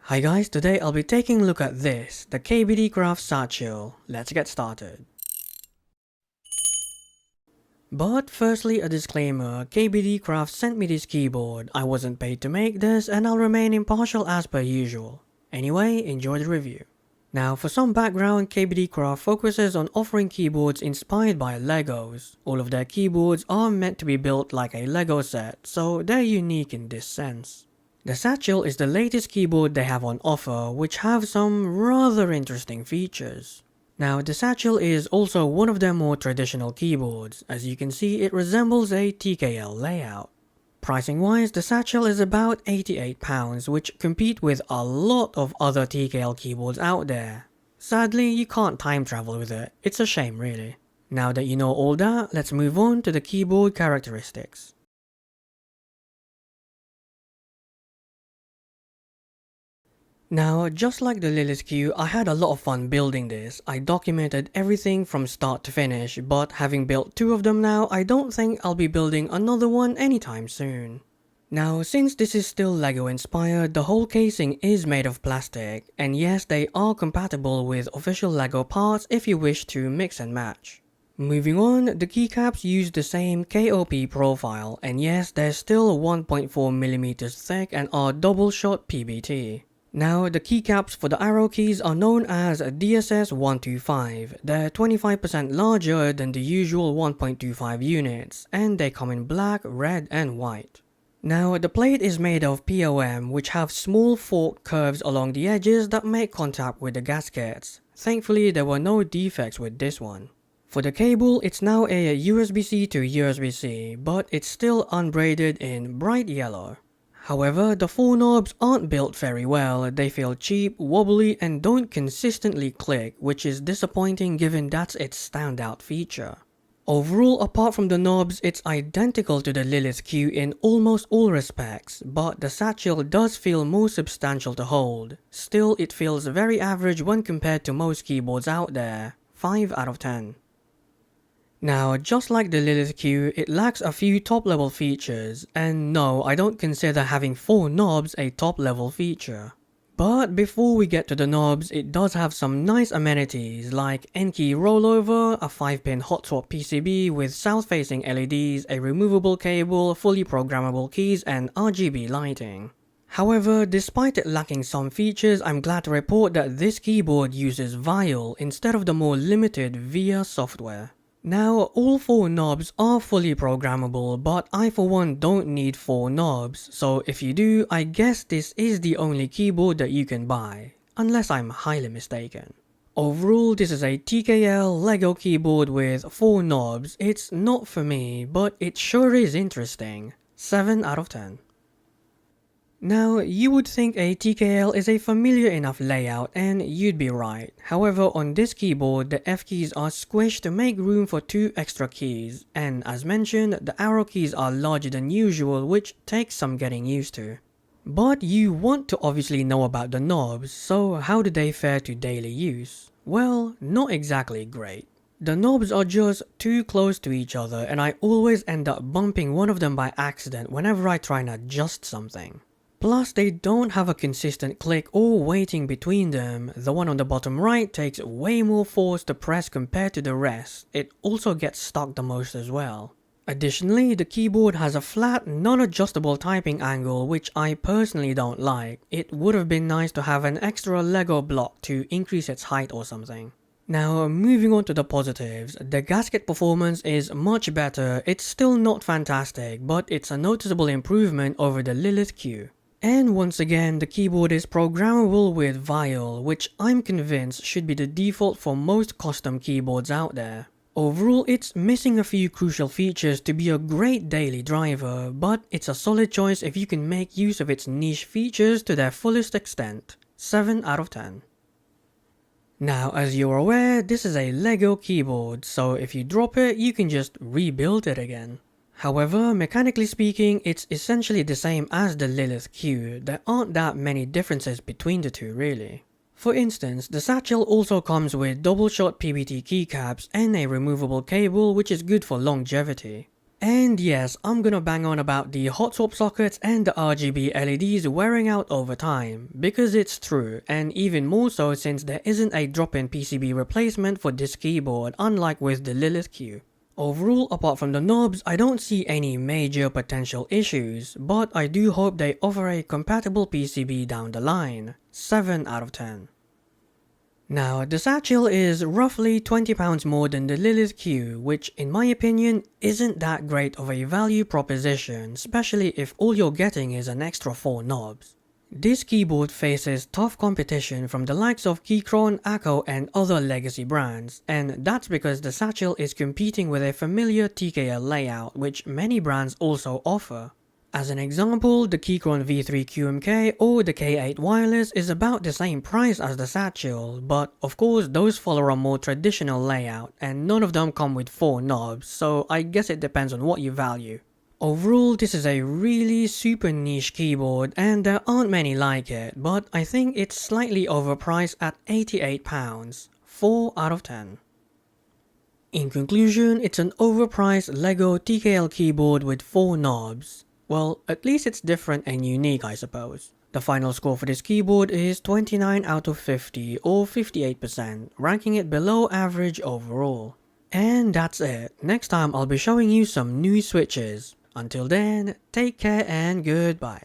Hi guys, today I'll be taking a look at this, the KBDcraft Sachiel. Let's get started. But firstly a disclaimer, KBDcraft sent me this keyboard, I wasn't paid to make this and I'll remain impartial as per usual. Anyway, enjoy the review. Now for some background, KBDcraft focuses on offering keyboards inspired by Legos. All of their keyboards are meant to be built like a Lego set, so they're unique in this sense. The Sachiel is the latest keyboard they have on offer, which have some rather interesting features. Now the Sachiel is also one of their more traditional keyboards. As you can see, it resembles a TKL layout. Pricing wise, the Sachiel is about £88, which compete with a lot of other TKL keyboards out there. Sadly, you can't time travel with it, it's a shame really. Now that you know all that, let's move on to the keyboard characteristics. Now, just like the Lilith Q, I had a lot of fun building this. I documented everything from start to finish, but having built two of them now, I don't think I'll be building another one anytime soon. Now, since this is still Lego inspired, the whole casing is made of plastic, and yes, they are compatible with official Lego parts if you wish to mix and match. Moving on, the keycaps use the same KOP profile, and yes, they're still 1.4mm thick and are double shot PBT. Now, the keycaps for the arrow keys are known as DSS125. They're 25% larger than the usual 1.25 units, and they come in black, red, and white. Now, the plate is made of POM, which have small forked curves along the edges that make contact with the gaskets. Thankfully, there were no defects with this one. For the cable, it's now a USB-C to USB-C, but it's still unbraided in bright yellow. However, the four knobs aren't built very well, they feel cheap, wobbly, and don't consistently click, which is disappointing given that's its standout feature. Overall, apart from the knobs, it's identical to the Lilith Q in almost all respects, but the Sachiel does feel more substantial to hold. Still, it feels very average when compared to most keyboards out there. 5 out of 10. Now, just like the Lilith Q, it lacks a few top level features, and no, I don't consider having 4 knobs a top level feature. But before we get to the knobs, it does have some nice amenities like N-key rollover, a 5-pin hot swap PCB with south facing LEDs, a removable cable, fully programmable keys, and RGB lighting. However, despite it lacking some features, I'm glad to report that this keyboard uses Vial instead of the more limited VIA software. Now, all 4 knobs are fully programmable, but I for one don't need 4 knobs, so if you do, I guess this is the only keyboard that you can buy, unless I'm highly mistaken. Overall, this is a TKL Lego keyboard with 4 knobs. It's not for me, but it sure is interesting. 7 out of 10. Now, you would think a TKL is a familiar enough layout, and you'd be right. However, on this keyboard, the F keys are squished to make room for 2 extra keys, and as mentioned, the arrow keys are larger than usual, which takes some getting used to. But you want to obviously know about the knobs, so how do they fare to daily use? Well, not exactly great. The knobs are just too close to each other, and I always end up bumping one of them by accident whenever I try and adjust something. Plus, they don't have a consistent click or weighting between them. The one on the bottom right takes way more force to press compared to the rest. It also gets stuck the most as well. Additionally, the keyboard has a flat, non-adjustable typing angle, which I personally don't like. It would have been nice to have an extra Lego block to increase its height or something. Now, moving on to the positives, the gasket performance is much better. It's still not fantastic, but it's a noticeable improvement over the Lilith Q. And once again, the keyboard is programmable with Vial, which I'm convinced should be the default for most custom keyboards out there. Overall, it's missing a few crucial features to be a great daily driver, but it's a solid choice if you can make use of its niche features to their fullest extent. 7 out of 10. Now, as you're aware, this is a Lego keyboard, so if you drop it, you can just rebuild it again. However, mechanically speaking, it's essentially the same as the Lilith Q. There aren't that many differences between the two really. For instance, the Sachiel also comes with double shot PBT keycaps and a removable cable, which is good for longevity. And yes, I'm gonna bang on about the hot swap sockets and the RGB LEDs wearing out over time, because it's true, and even more so since there isn't a drop-in PCB replacement for this keyboard, unlike with the Lilith Q. Overall, apart from the knobs, I don't see any major potential issues, but I do hope they offer a compatible PCB down the line. 7 out of 10. Now, the Sachiel is roughly £20 more than the Lilith Q, which in my opinion isn't that great of a value proposition, especially if all you're getting is an extra 4 knobs. This keyboard faces tough competition from the likes of Keychron, Acco and other legacy brands, and that's because the Sachiel is competing with a familiar TKL layout which many brands also offer. As an example, the Keychron V3 QMK or the K8 Wireless is about the same price as the Sachiel, but of course those follow a more traditional layout and none of them come with 4 knobs, so I guess it depends on what you value. Overall, this is a really super niche keyboard and there aren't many like it, but I think it's slightly overpriced at £88, 4 out of 10. In conclusion, it's an overpriced LEGO TKL keyboard with 4 knobs. Well, at least it's different and unique, I suppose. The final score for this keyboard is 29 out of 50 or 58%, ranking it below average overall. And that's it. Next time I'll be showing you some new switches. Until then, take care and goodbye.